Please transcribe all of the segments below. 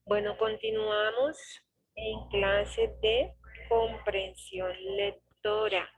Bueno, continuamos en clase de comprensión lectora.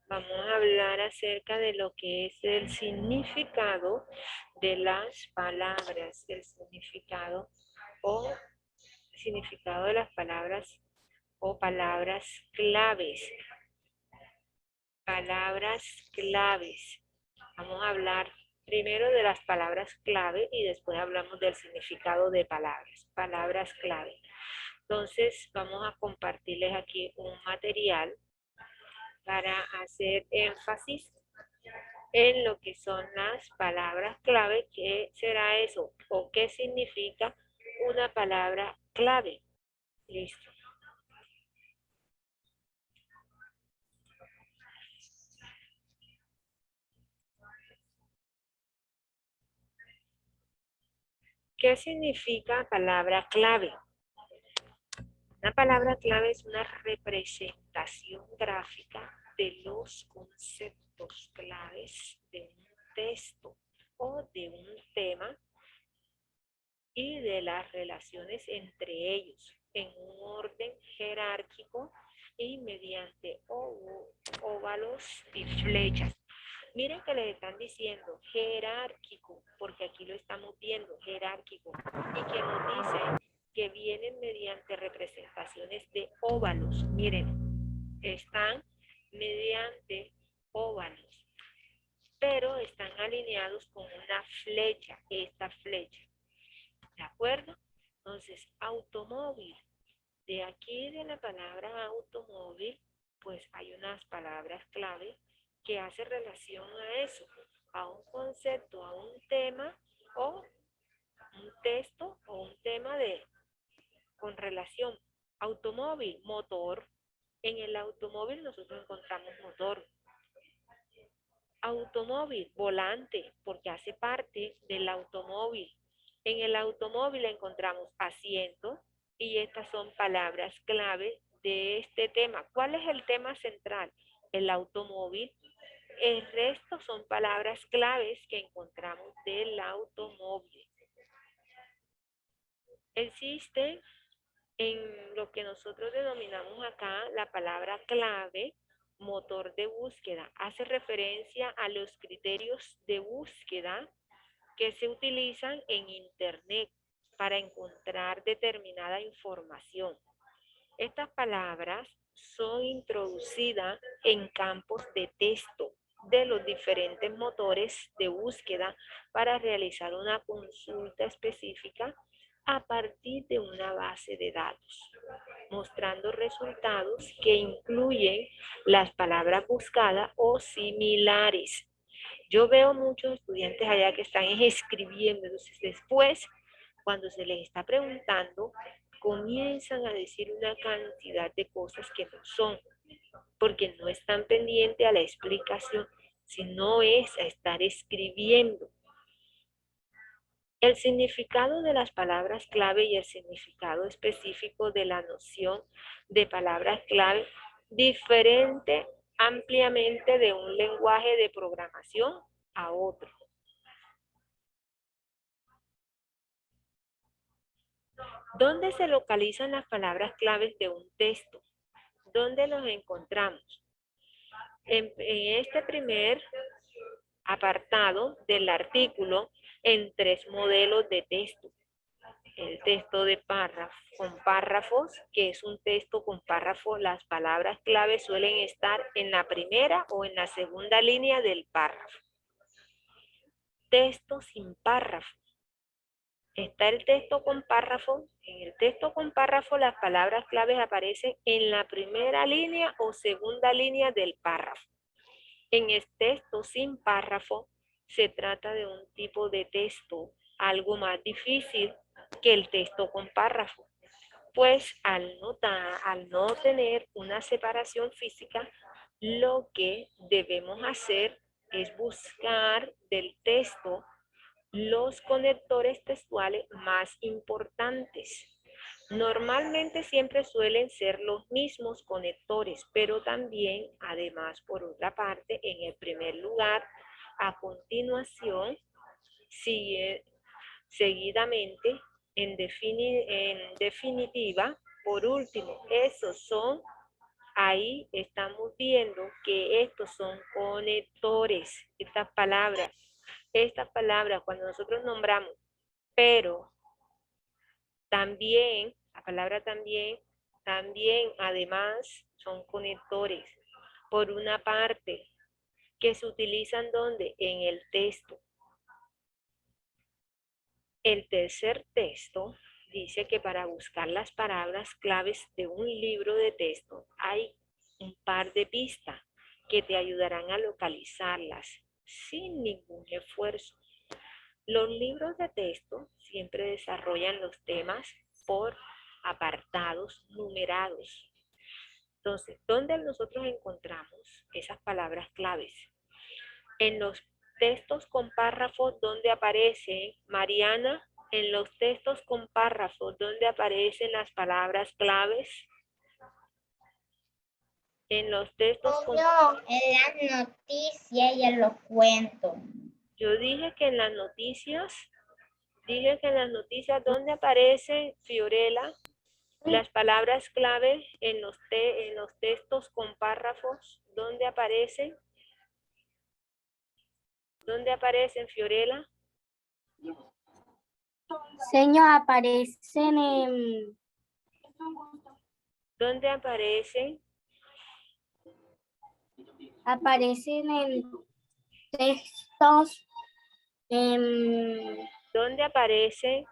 Vamos a hablar acerca de lo que es el significado de las palabras, el o significado de las palabras o palabras claves. Palabras claves. Vamos a hablar primero de las palabras clave y después hablamos del significado de palabras. Palabras clave. Entonces vamos a compartirles aquí un material para hacer énfasis en lo que son las palabras clave. ¿Qué será eso? ¿O qué significa una palabra clave? Listo. ¿Qué significa palabra clave? Una palabra clave es una representación gráfica de los conceptos claves de un texto o de un tema y de las relaciones entre ellos en un orden jerárquico y mediante óvalos y flechas. Miren que les están diciendo jerárquico, porque aquí lo estamos viendo, jerárquico, y que nos dice que vienen mediante representaciones de óvalos. Miren, están mediante óvalos, pero están alineados con una flecha, esta flecha. ¿De acuerdo? Entonces, automóvil. De aquí de la palabra automóvil, pues hay unas palabras clave que hacen relación a eso, a un concepto, a un tema o un texto o un tema con relación. Automóvil, motor. En el automóvil nosotros encontramos motor. Automóvil, volante, porque hace parte del automóvil. En el automóvil encontramos asiento y estas son palabras clave de este tema. ¿Cuál es el tema central? El automóvil. El resto son palabras claves que encontramos del automóvil. Existe en lo que nosotros denominamos acá la palabra clave, motor de búsqueda. Hace referencia a los criterios de búsqueda que se utilizan en Internet para encontrar determinada información. Estas palabras son introducidas en campos de texto de los diferentes motores de búsqueda para realizar una consulta específica a partir de una base de datos, mostrando resultados que incluyen las palabras buscadas o similares. Yo veo muchos estudiantes allá que están escribiendo, entonces después, cuando se les está preguntando, comienzan a decir una cantidad de cosas que no son, porque no están pendientes a la explicación, sino es a estar escribiendo. El significado de las palabras clave y el significado específico de la noción de palabras clave diferente ampliamente de un lenguaje de programación a otro. ¿Dónde se localizan las palabras claves de un texto? ¿Dónde los encontramos? En este primer apartado del artículo, en tres modelos de texto. El texto de párrafo, con párrafos, que es un texto con párrafos, las palabras claves suelen estar en la primera o en la segunda línea del párrafo. Texto sin párrafo. Está el texto con párrafo. En el texto con párrafo las palabras claves aparecen en la primera línea o segunda línea del párrafo. En el texto sin párrafo se trata de un tipo de texto algo más difícil que el texto con párrafo, pues al no tener una separación física, lo que debemos hacer es buscar del texto los conectores textuales más importantes. Normalmente siempre suelen ser los mismos conectores, pero también, además, por otra parte, en el primer lugar, a continuación, sigue seguidamente En definitiva, por último, esos son, ahí estamos viendo que estos son conectores, estas palabras cuando nosotros nombramos, pero también, la palabra también, además son conectores. Por una parte, que se utilizan donde en el texto. El tercer texto dice que para buscar las palabras claves de un libro de texto hay un par de pistas que te ayudarán a localizarlas sin ningún esfuerzo. Los libros de texto siempre desarrollan los temas por apartados numerados. Entonces, ¿dónde nosotros encontramos esas palabras claves? En los textos con párrafos donde aparece, Mariana, en los textos con párrafos donde aparecen las palabras claves, en los textos con... No, en las noticias y en los cuentos. Yo dije que en las noticias donde aparece, Fiorella, las palabras claves en los textos con párrafos, ¿dónde aparecen? ¿Dónde aparecen, Fiorella? Señor, aparecen en... ¿Dónde aparecen? Aparecen en textos, en... ¿Dónde aparecen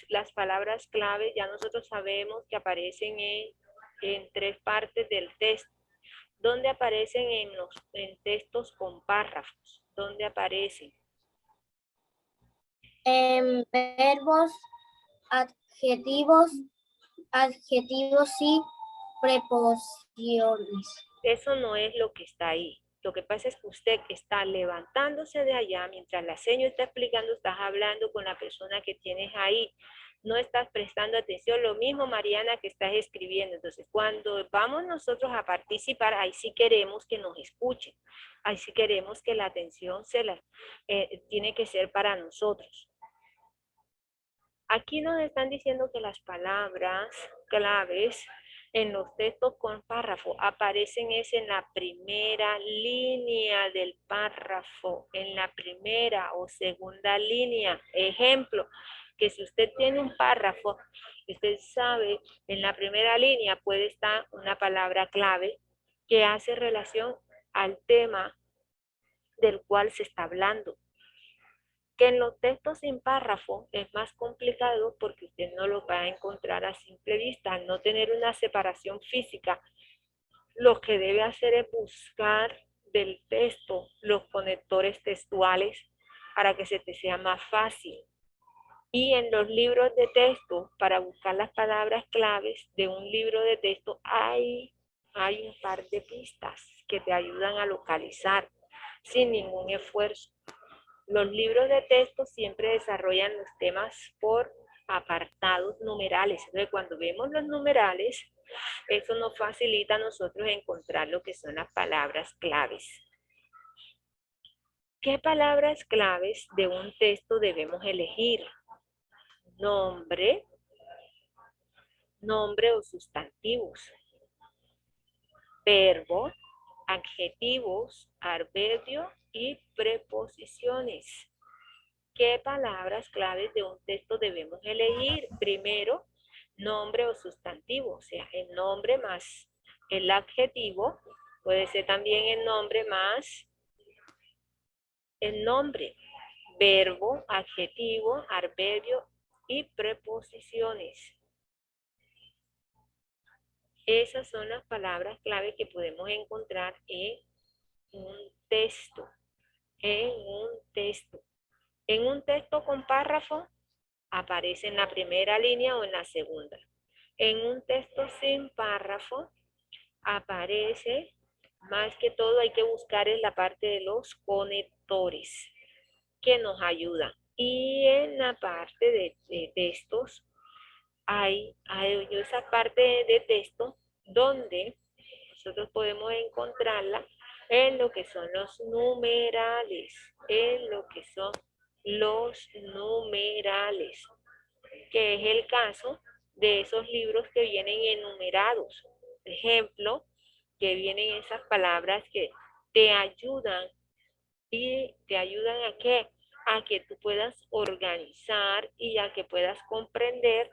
las palabras clave? Ya nosotros sabemos que aparecen en tres partes del texto. ¿Dónde aparecen en textos con párrafos? ¿Dónde aparecen? en verbos, adjetivos y preposiciones. Eso no es lo que está ahí. Lo que pasa es que usted está levantándose de allá, mientras la señora está explicando, estás hablando con la persona que tienes ahí. No estás prestando atención. Lo mismo, Mariana, que estás escribiendo. Entonces, cuando vamos nosotros a participar, ahí sí queremos que nos escuchen. Ahí sí queremos que la atención tiene que ser para nosotros. Aquí nos están diciendo que las palabras claves en los textos con párrafo aparecen en la primera línea del párrafo, en la primera o segunda línea. Ejemplo, que si usted tiene un párrafo, usted sabe, en la primera línea puede estar una palabra clave que hace relación al tema del cual se está hablando. Que en los textos sin párrafo es más complicado porque usted no lo va a encontrar a simple vista. Al no tener una separación física, lo que debe hacer es buscar del texto los conectores textuales para que se te sea más fácil. Y en los libros de texto, para buscar las palabras claves de un libro de texto, hay un par de pistas que te ayudan a localizar sin ningún esfuerzo. Los libros de texto siempre desarrollan los temas por apartados numerales. Entonces, cuando vemos los numerales, eso nos facilita a nosotros encontrar lo que son las palabras claves. ¿Qué palabras claves de un texto debemos elegir? Nombre, nombre o sustantivos. Verbo, adjetivos, adverbio y preposiciones. ¿Qué palabras claves de un texto debemos elegir? Primero, nombre o sustantivo, o sea, el nombre más el adjetivo, puede ser también el nombre más el nombre, verbo, adjetivo, adverbio y preposiciones. Esas son las palabras clave que podemos encontrar en un texto, en un texto. En un texto con párrafo, aparece en la primera línea o en la segunda. En un texto sin párrafo aparece, más que todo hay que buscar en la parte de los conectores que nos ayudan. Y en la parte de textos hay esa parte de texto donde nosotros podemos encontrarla en lo que son los numerales, en lo que son los numerales. que es el caso de esos libros que vienen enumerados. Por ejemplo, que vienen esas palabras que te ayudan y te ayudan a qué? A que tú puedas organizar y a que puedas comprender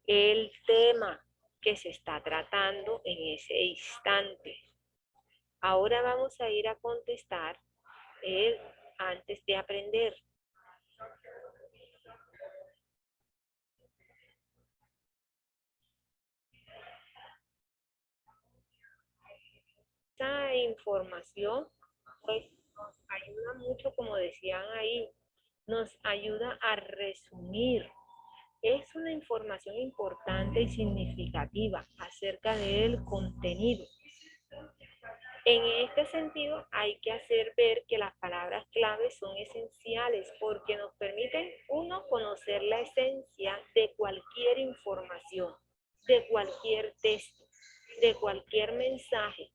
el tema que se está tratando en ese instante. Ahora vamos a ir a contestar el antes de aprender. Esta información pues nos ayuda mucho, como decían ahí, nos ayuda a resumir. Es una información importante y significativa acerca del contenido. En este sentido, hay que hacer ver que las palabras clave son esenciales porque nos permiten, uno, conocer la esencia de cualquier información, de cualquier texto, de cualquier mensaje.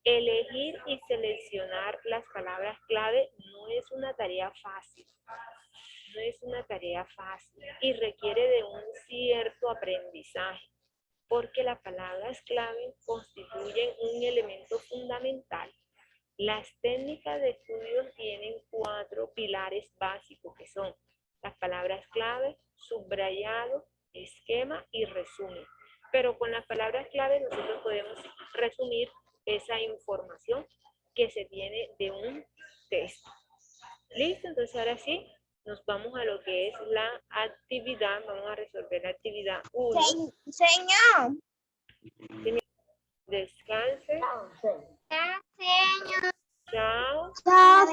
Elegir y seleccionar las palabras clave no es una tarea fácil, no es una tarea fácil y requiere de un cierto aprendizaje, porque las palabras clave constituyen un elemento fundamental. Las técnicas de estudio tienen 4 pilares básicos que son las palabras clave, subrayado, esquema y resumen. Pero con las palabras clave nosotros podemos resumir esa información que se tiene de un texto. ¿Listo? Entonces ahora sí, nos vamos a lo que es la actividad. Vamos a resolver la actividad 1. Señor. Descanse. Señor. Chao. Chao,